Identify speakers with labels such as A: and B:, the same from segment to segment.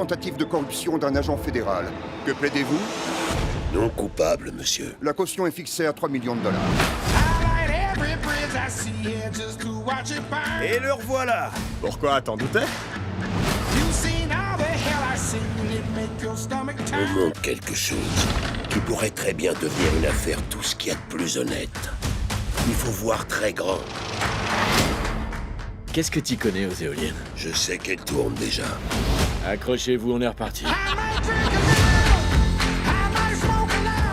A: tentative de corruption d'un agent fédéral. Que plaidez-vous?
B: Non coupable, monsieur.
A: La caution est fixée à 3 millions de dollars.
C: Et le revoilà.
D: Pourquoi, t'en doutais?
B: On montre quelque chose qui pourrait très bien devenir une affaire tout ce qu'il y a de plus honnête. Il faut voir très grand.
E: Qu'est-ce que t'y connais aux éoliennes?
B: Je sais qu'elle tourne déjà.
E: Accrochez-vous, on est reparti.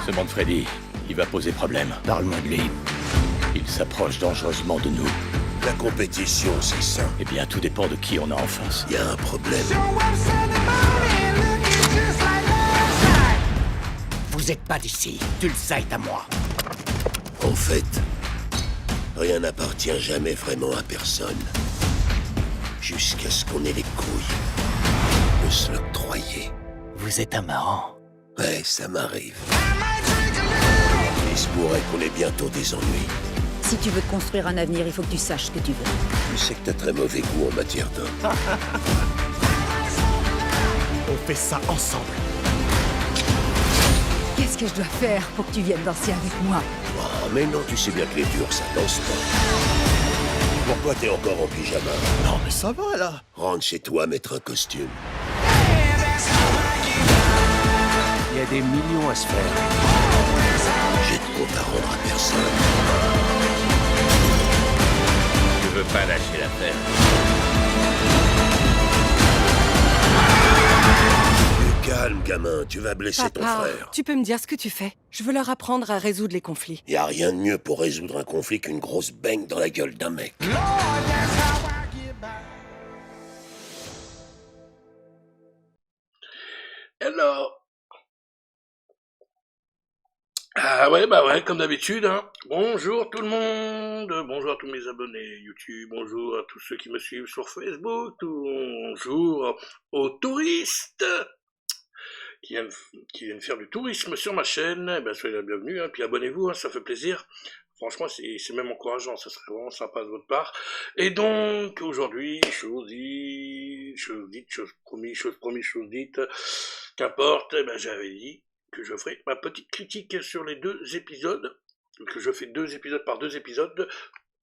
E: Ce Manfredi, il va poser problème.
B: Parle-moi de lui.
E: Il s'approche dangereusement de nous.
B: La compétition, c'est ça.
E: Eh bien, tout dépend de qui on a en face.
B: Il y a un problème.
C: Vous êtes pas d'ici. Tulsa est à moi.
B: En fait, rien n'appartient jamais vraiment à personne. Jusqu'à ce qu'on ait les couilles de se l'octroyer.
C: Vous êtes un marrant.
B: Ouais, ça m'arrive. Il se pourrait qu'on ait bientôt des ennuis.
F: Si tu veux te construire un avenir, il faut que tu saches ce que tu veux.
B: Je sais que t'as très mauvais goût en matière d'homme.
D: On fait ça ensemble.
F: Qu'est-ce que je dois faire pour que tu viennes danser avec moi?
B: Oh, mais non, tu sais bien que les durs, ça danse pas. Pourquoi t'es encore en pyjama?
D: Non, mais ça va, là.
B: Rentre chez toi mettre un costume.
C: Il y a des millions à se faire.
B: J'ai de compte à rendre à personne.
E: Je veux pas lâcher l'affaire.
B: Calme, gamin, tu vas blesser ton frère.
G: Tu peux me dire ce que tu fais? Je veux leur apprendre à résoudre les conflits.
B: Y a rien de mieux pour résoudre un conflit qu'une grosse baigne dans la gueule d'un mec.
H: Alors... Ah ouais, bah ouais, comme d'habitude, hein. Bonjour tout le monde, bonjour à tous mes abonnés YouTube, bonjour à tous ceux qui me suivent sur Facebook, bonjour aux touristes qui viennent faire du tourisme sur ma chaîne. Eh ben, soyez la bienvenue, hein, puis abonnez-vous, hein, ça fait plaisir. Franchement, c'est même encourageant, ça serait vraiment sympa de votre part. Et donc, aujourd'hui, chose promise, chose dite, qu'importe, eh ben, j'avais dit que je ferai ma petite critique sur les 2 épisodes, que je fais 2 épisodes par 2 épisodes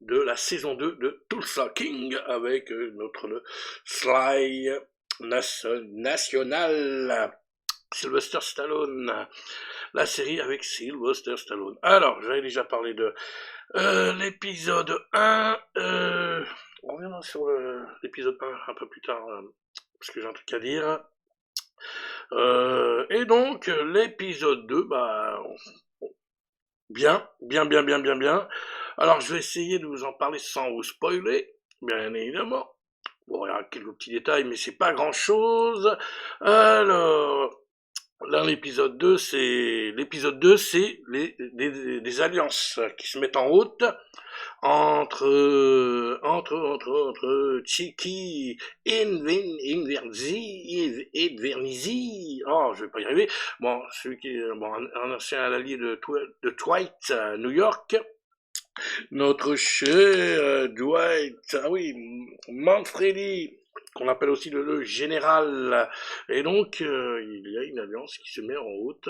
H: de la saison 2 de Tulsa King avec notre Sly National Sylvester Stallone, la série avec Sylvester Stallone. Alors, j'avais déjà parlé de l'épisode 1, on reviendra sur l'épisode 1 un peu plus tard, parce que j'ai un truc à dire. Et donc, l'épisode 2, bah, bien. Alors, je vais essayer de vous en parler sans vous spoiler, bien évidemment. Bon, il y a quelques petits détails, mais c'est pas grand chose. Alors, là, l'épisode 2, c'est des alliances qui se mettent en route entre Chicky Invernizzi, oh, je vais pas y arriver. Bon, celui qui est un ancien allié de Dwight à New York. Notre cher Dwight, ah oui, Manfredi, qu'on appelle aussi le général. Et donc, il y a une alliance qui se met en route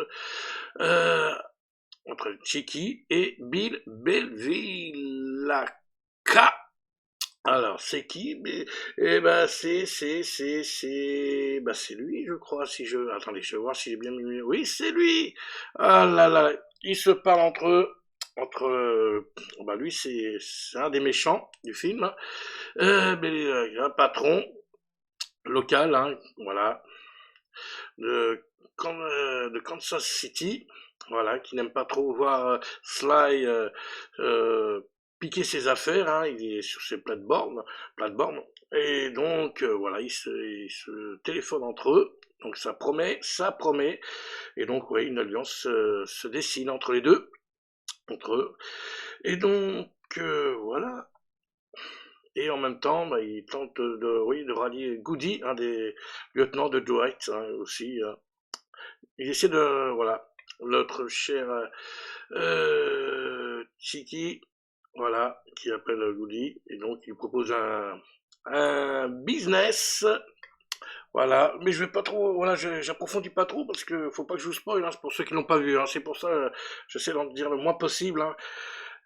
H: entre Chicky et Bill Belvilla. Alors, c'est qui? Eh ben, c'est lui, je crois, attendez, je vais voir si j'ai bien mis, oui, c'est lui! Ah là là, ils se parlent entre eux, lui, c'est un des méchants du film, un patron local, hein, voilà, de Kansas City, voilà, qui n'aime pas trop voir Sly piquer ses affaires, hein, il est sur ses plates-bornes, et donc voilà, ils se téléphonent entre eux, donc ça promet, et donc ouais, une alliance se dessine entre eux, et donc voilà. Et en même temps, bah, il tente de rallier Goody, un des lieutenants de Dwight, hein, aussi. Il essaie de, voilà, notre cher Chicky, voilà, qui appelle Goody, et donc il propose un business Voilà, mais je vais pas trop, voilà, j'approfondis pas trop parce que faut pas que je vous spoil, hein, c'est pour ceux qui l'ont pas vu, hein, c'est pour ça, j'essaie d'en dire le moins possible, hein.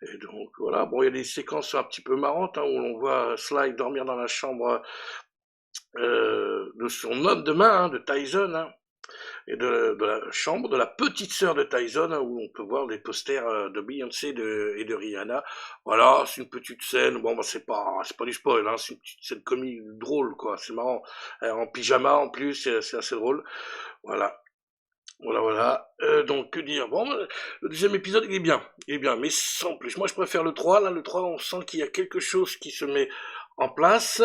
H: Et donc voilà, bon, il y a des séquences un petit peu marrantes, hein, où on voit Sly dormir dans la chambre de son homme de main, hein, de Tyson, hein, et de la chambre de la petite sœur de Tyson, hein, où on peut voir des posters de Beyoncé et de Rihanna. Voilà, c'est une petite scène, bon, bah, c'est pas du spoil, hein, c'est une petite scène comique drôle, quoi, c'est marrant. En pyjama, en plus, c'est assez drôle. Voilà. Voilà, voilà. Donc, que dire? Bon, le deuxième épisode, il est bien, mais sans plus. Moi, je préfère le 3. Là, le 3, on sent qu'il y a quelque chose qui se met en place.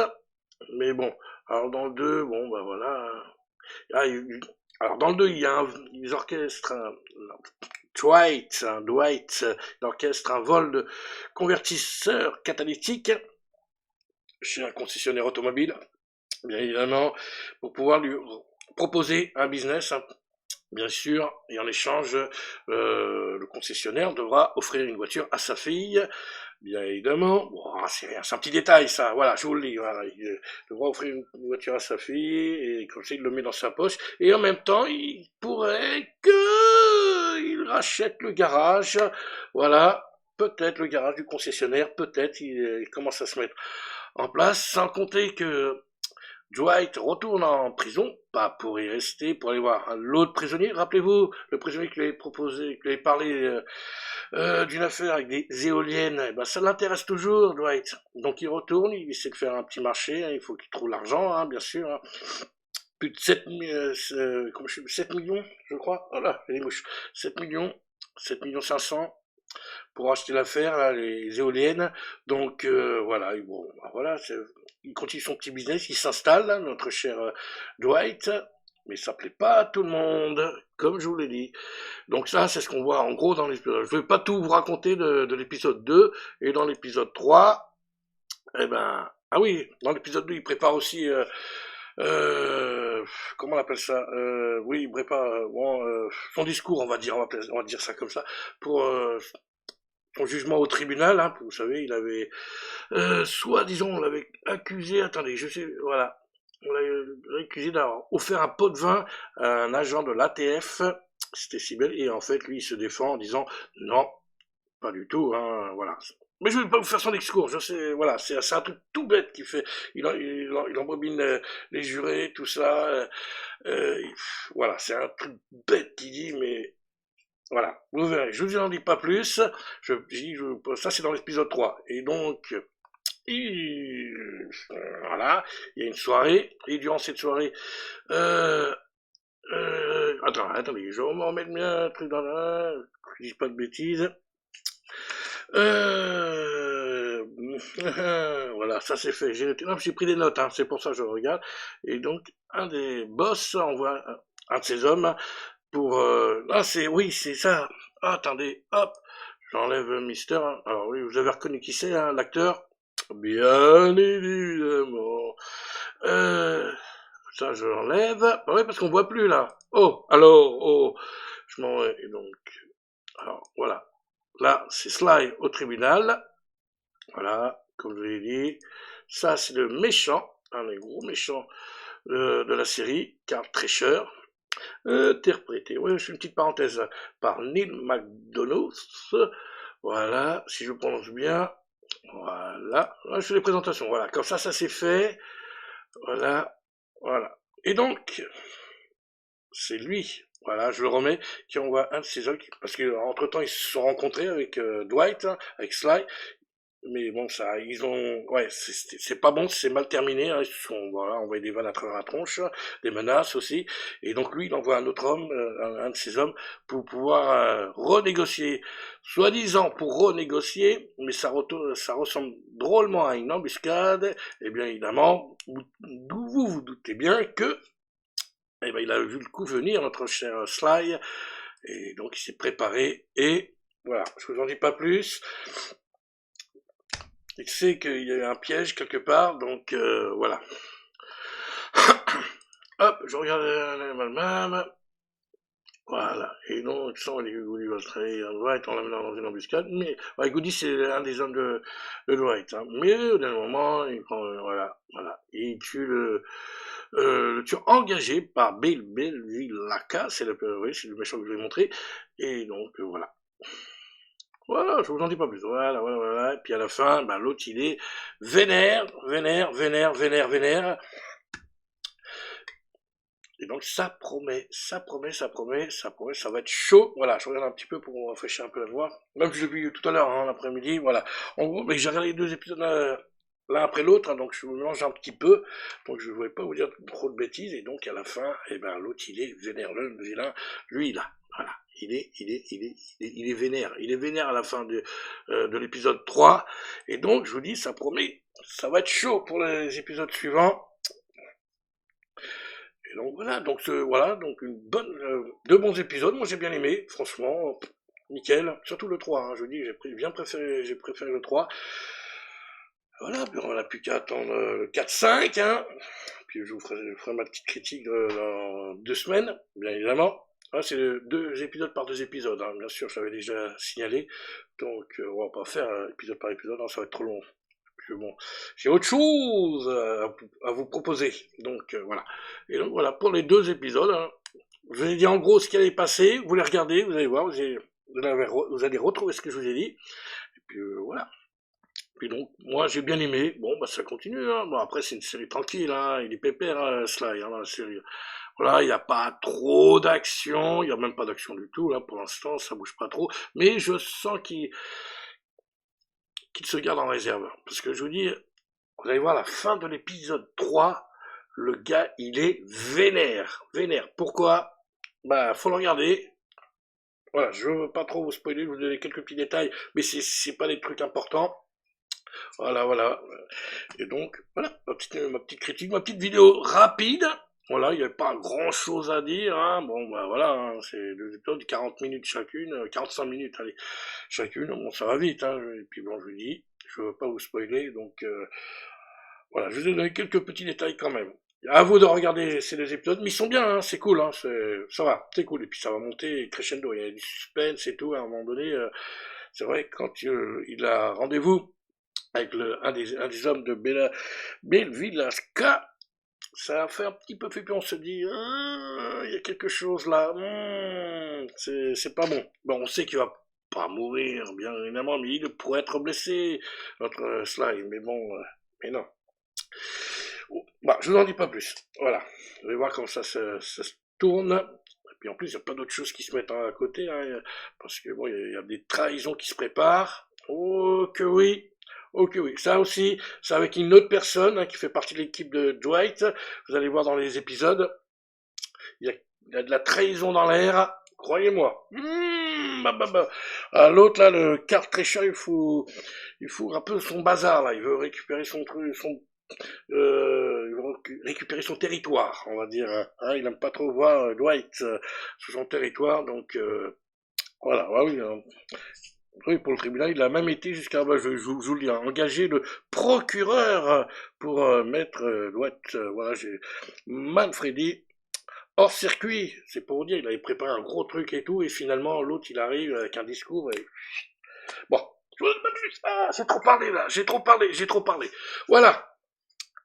H: Mais bon, alors dans le 2, bon, bah voilà. Ah, alors dans le 2, il y a ils orchestrent Dwight, il orchestre un vol de convertisseur catalytique chez un concessionnaire automobile, bien évidemment, pour pouvoir lui proposer un business, hein, bien sûr, et en échange, le concessionnaire devra offrir une voiture à sa fille, bien évidemment. Bon, c'est rien, c'est un petit détail, ça, voilà, je vous le dis, voilà, il devra offrir une voiture à sa fille, et comme ça, il le met dans sa poche, et en même temps, il pourrait que il rachète le garage, voilà, peut-être le garage du concessionnaire, peut-être, il commence à se mettre en place, sans compter que Dwight retourne en prison, pas pour y rester, pour aller voir l'autre prisonnier. Rappelez-vous, le prisonnier qui lui avait proposé, qui lui avait parlé d'une affaire avec des éoliennes. Eh ben, ça l'intéresse toujours, Dwight. Donc il retourne, il essaie de faire un petit marché, hein, il faut qu'il trouve l'argent, hein, bien sûr. Hein. Plus de 7 millions, je crois. Voilà, les mouches. 7 millions, 7 500 pour acheter l'affaire, là, les éoliennes. Donc voilà, bon, voilà, il continue son petit business, il s'installe, là, notre cher Dwight, mais ça plaît pas à tout le monde, comme je vous l'ai dit. Donc ça, c'est ce qu'on voit en gros dans l'épisode. Je vais pas tout vous raconter de l'épisode 2, et dans l'épisode 3, eh ben, ah oui, dans l'épisode 2, il prépare aussi... comment on appelle ça, oui, il prépare son discours, on va dire ça comme ça, pour son jugement au tribunal, hein, vous savez, il avait, soi-disant, on l'avait accusé, attendez, je sais, voilà, on l'avait accusé d'avoir offert un pot de vin à un agent de l'ATF, c'était si belle, et en fait, lui, il se défend en disant, non, pas du tout, hein, voilà. Mais je vais pas vous faire son discours, je sais, voilà, c'est un truc tout bête qu'il fait, il embobine les jurés, tout ça, voilà, c'est un truc bête qu'il dit, mais voilà, vous verrez, je vous en dis pas plus, ça c'est dans l'épisode 3, et donc, voilà, il y a une soirée, et durant cette soirée, attendez, je vais me remettre bien un truc dans la, je dis pas de bêtises, voilà, ça c'est fait, j'ai pris des notes, hein, c'est pour ça que je regarde, et donc, un des boss envoie un de ses hommes, pour oui, c'est ça. Ah, attendez, hop, j'enlève Mister. Alors oui, vous avez reconnu qui c'est, hein, l'acteur? Bien évidemment. Ça, je l'enlève. Bah oui, parce qu'on voit plus là. Oh, alors, oh, je m'en vais. Et donc, alors voilà. Là, c'est Sly au tribunal. Voilà, comme je l'ai dit. Ça, c'est le méchant, un des gros méchants de la série, Carl Treasure. Interprété, oui, je fais une petite parenthèse, par Neil McDonough, voilà, si je prononce bien, voilà, je fais les présentations, voilà, comme ça c'est fait, voilà, voilà, et donc, c'est lui, voilà, je le remets, qui envoie un de ses hommes, parce qu'entre temps ils se sont rencontrés avec Dwight, hein, avec Sly, mais bon, ça, ouais, c'est pas bon, c'est mal terminé, hein, ils se sont, voilà, envoyé des vannes à travers la tronche, des menaces aussi, et donc lui, il envoie un autre homme, un de ses hommes, pour pouvoir renégocier, soi-disant pour renégocier, mais ça ressemble drôlement à une embuscade, et bien évidemment, vous doutez bien que, eh ben, il a vu le coup venir, notre cher Sly, et donc il s'est préparé, et voilà, je vous en dis pas plus. Il sait qu'il y a eu un piège quelque part, donc voilà. Hop, je regarde même. Voilà. Et donc, ça, Goody va se travailler à Dwight en l'amenant dans une embuscade. Mais ouais, Goody, c'est un des hommes de Dwight. Hein. Mais au dernier moment, il prend, voilà. Et il tue le tueur engagé par Belvilacca, c'est le méchant que je vais montrer, et donc voilà. Voilà, je vous en dis pas plus. Voilà. Et puis à la fin, bah, l'autre il est vénère. Et donc ça promet, ça va être chaud. Voilà, je regarde un petit peu pour rafraîchir un peu la voix. Même si je l'ai vu tout à l'heure, hein, l'après-midi, voilà. En gros, mais j'ai regardé les 2 épisodes l'un après l'autre, hein, donc je me mélange un petit peu. Donc je ne voulais pas vous dire trop de bêtises. Et donc à la fin, eh ben l'autre il est vénère, le vilain, lui là. Voilà, il est vénère. Il est vénère à la fin de l'épisode 3. Et donc, je vous dis, ça promet, ça va être chaud pour les épisodes suivants. Et donc voilà, donc une bonne, 2 bons épisodes. Moi j'ai bien aimé, franchement, nickel. Surtout le 3, hein, je vous dis, j'ai préféré le 3. Voilà, puis on n'a plus qu'à attendre le 4-5, hein. Puis je vous ferai ma petite critique dans 2 semaines, bien évidemment. Ah, c'est 2 épisodes par 2 épisodes, hein. Bien sûr, je l'avais déjà signalé, donc on va pas faire épisode par épisode, hein, ça va être trop long. Puis bon, j'ai autre chose à vous proposer, donc voilà. Et donc voilà, pour les 2 épisodes, hein, je vous ai dit en gros ce qui allait passer, vous les regardez, vous allez voir, vous allez retrouver ce que je vous ai dit, et puis voilà. Puis donc, moi j'ai bien aimé, bon bah ça continue, hein. Bon après c'est une série tranquille, hein. Il est pépère Sly, hein, dans la série. Voilà, il n'y a pas trop d'action, il n'y a même pas d'action du tout, là, pour l'instant, ça bouge pas trop, mais je sens qu'il se garde en réserve. Parce que je vous dis, vous allez voir la fin de l'épisode 3, le gars, il est vénère. Pourquoi? Bah, faut le regarder. Voilà, je veux pas trop vous spoiler, je vais vous donner quelques petits détails, mais c'est pas des trucs importants. Voilà. Et donc, voilà, ma petite critique, ma petite vidéo rapide. Voilà, il n'y avait pas grand chose à dire, hein. Bon, bah voilà, hein, c'est 2 épisodes, 40 minutes chacune, 45 minutes, allez, chacune, bon, ça va vite, hein. Et puis bon, je vous dis, je veux pas vous spoiler, donc, voilà, je vous ai donné quelques petits détails quand même. À vous de regarder ces 2 épisodes, mais ils sont bien, hein, c'est cool, hein, ça va, c'est cool, et puis ça va monter crescendo, il y a du suspense et tout, à un moment donné, c'est vrai, quand il a rendez-vous avec un des hommes de Belvilacca, ça a fait un petit peu flipper, on se dit, il y a quelque chose là, c'est pas bon. Bon, on sait qu'il va pas mourir, bien évidemment, mais il pourrait être blessé, notre Sly, mais bon, mais non. Bah, je vous en dis pas plus, voilà. Vous allez voir comment ça se tourne, et puis en plus, il y a pas d'autres choses qui se mettent à côté, hein, parce que bon, il y a des trahisons qui se préparent, oh que oui. Ok, oui, ça aussi, c'est avec une autre personne, hein, qui fait partie de l'équipe de Dwight. Vous allez voir dans les épisodes, il y a de la trahison dans l'air, croyez-moi. L'autre là, le Carl Treasure, il fout un peu son bazar là. Il veut récupérer son truc, il veut récupérer son territoire, on va dire. Hein, il aime pas trop voir Dwight sur son territoire, donc voilà. Oui. Oui, pour le tribunal, il a même été jusqu'à, je vous le dis, engager le procureur pour mettre Dwight, voilà, j'ai Manfredi hors circuit. C'est pour vous dire, il avait préparé un gros truc et tout, et finalement, l'autre, il arrive avec un discours, et... Bon, je vous dis pas plus, j'ai trop parlé là, j'ai trop parlé. Voilà.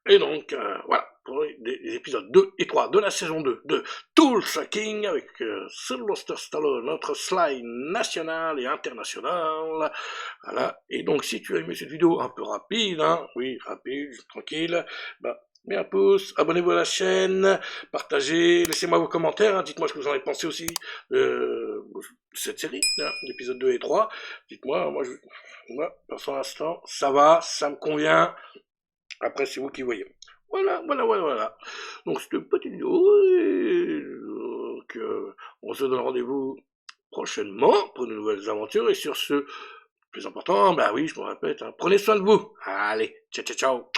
H: Et donc, voilà, pour les épisodes 2 et 3 de la saison 2 de Tulsa King avec Sylvester Stallone, notre Sly national et international. Voilà, et donc si tu as aimé cette vidéo un peu rapide, hein, oui, rapide, tranquille, bah, mets un pouce, abonnez-vous à la chaîne, partagez, laissez-moi vos commentaires, hein, dites-moi ce que vous en avez pensé aussi de cette série, hein, l'épisode 2 et 3. Dites-moi, moi, pour l'instant, ça va, ça me convient. Après, c'est vous qui voyez. Voilà. Donc, c'était une petite vidéo. Donc, on se donne rendez-vous prochainement pour de nouvelles aventures. Et sur ce, plus important, bah oui, je me répète, hein, prenez soin de vous. Allez, ciao.